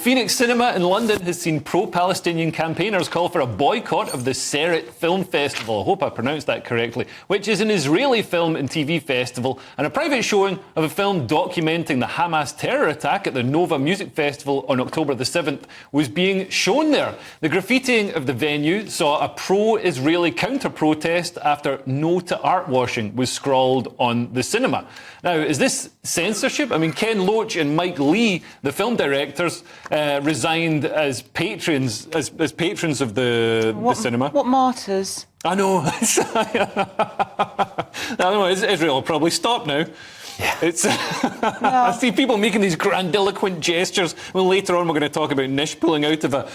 Phoenix Cinema in London has seen pro-Palestinian campaigners call for a boycott of the Seret Film Festival, I hope I pronounced that correctly, which is an Israeli film and TV festival, and a private showing of a film documenting the Hamas terror attack at the Nova Music Festival on October the 7th was being shown there. The graffitiing of the venue saw a pro-Israeli counter-protest after "No to Art Washing" was scrawled on the cinema. Now, is this censorship? I mean, Ken Loach and Mike Lee, the film directors, resigned as patrons of the cinema. What martyrs? I know. I know. Israel will probably stop now. Yeah. It's I see people making these grandiloquent gestures. Well, later on we're going to talk about Nish pulling out of a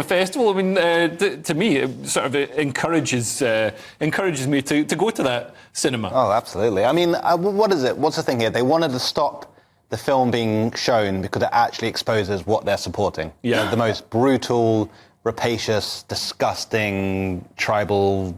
festival. I mean, to me, it sort of encourages me to go to that cinema. Oh, absolutely. I mean, what is it? What's the thing here? They wanted to stop the film being shown because it actually exposes what they're supporting. Yeah. The most brutal, rapacious, disgusting, tribal,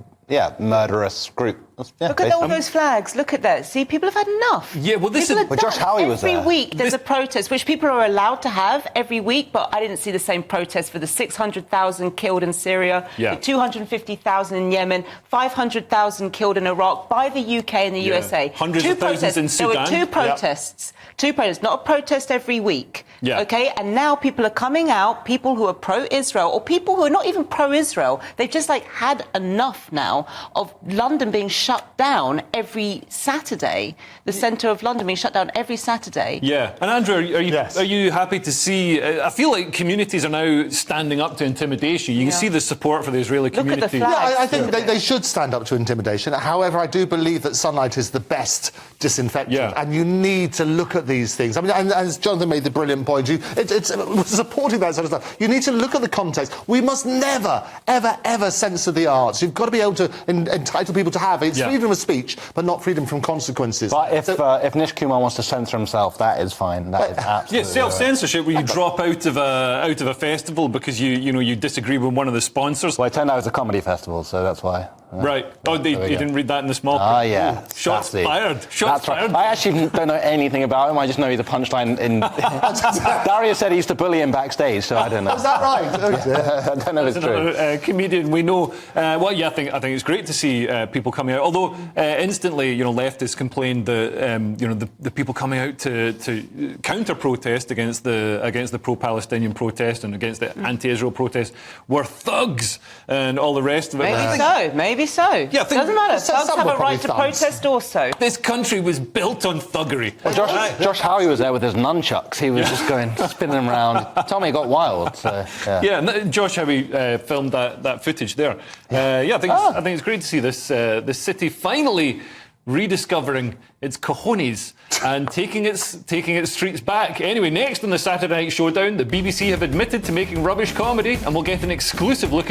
murderous group. Look at all those flags. Look at that. See, people have had enough. Yeah, well, this people is... Well, Josh Howie was there. Every week there's a protest, which people are allowed to have every week, but I didn't see the same protest for the 600,000 killed in Syria, the 250,000 in Yemen, 500,000 killed in Iraq by the UK and the USA. Hundreds of thousands in Sudan. There were two protests. Two protests, not a protest every week. Yeah. OK? And now people are coming out, people who are pro-Israel, or people who are not even pro-Israel. They've just, had enough now of London being shut down every Saturday, the centre of London being shut down every Saturday. Yeah. And Andrew, are you happy to see... I feel like communities are now standing up to intimidation. You can see the support for the Israeli community. Look at the flags. Yeah, I think they should stand up to intimidation. However, I do believe that sunlight is the best disinfectant, and you need to look at these things. I mean, and as Jonathan made the brilliant point, it's supporting that sort of stuff. You need to look at the context. We must never, ever, ever censor the arts. You've got to be able to entitle people to have it's freedom of speech, but not freedom from consequences. But if Nish Kumar wants to censor himself, that is fine. That is absolutely self-censorship where you drop out of a festival because you disagree with one of the sponsors. Well, it turned out it was a comedy festival, so that's why. Right. Oh, you didn't read that in the small print? Ah, yeah. Shots fired. Shots fired. Right. I actually don't know anything about him. I just know he's a punchline in... Darius said he used to bully him backstage, so I don't know. Is that right? I don't know if it's true. Comedian we know. I think it's great to see people coming out. Although instantly, leftists complained that the people coming out to counter-protest against the pro-Palestinian protest and against the anti-Israel protest were thugs and all the rest of it. Maybe so. Yeah, doesn't matter. Thugs have a right to protest also. This country was built on thuggery. Well, Josh Howie was there with his nunchucks. He was just going, spinning them around. Tommy got wild. So, and Josh Howie filmed that footage there. I think it's great to see this city finally rediscovering its cojones and taking its streets back. Anyway, next on the Saturday Night Showdown, the BBC have admitted to making rubbish comedy, and we'll get an exclusive look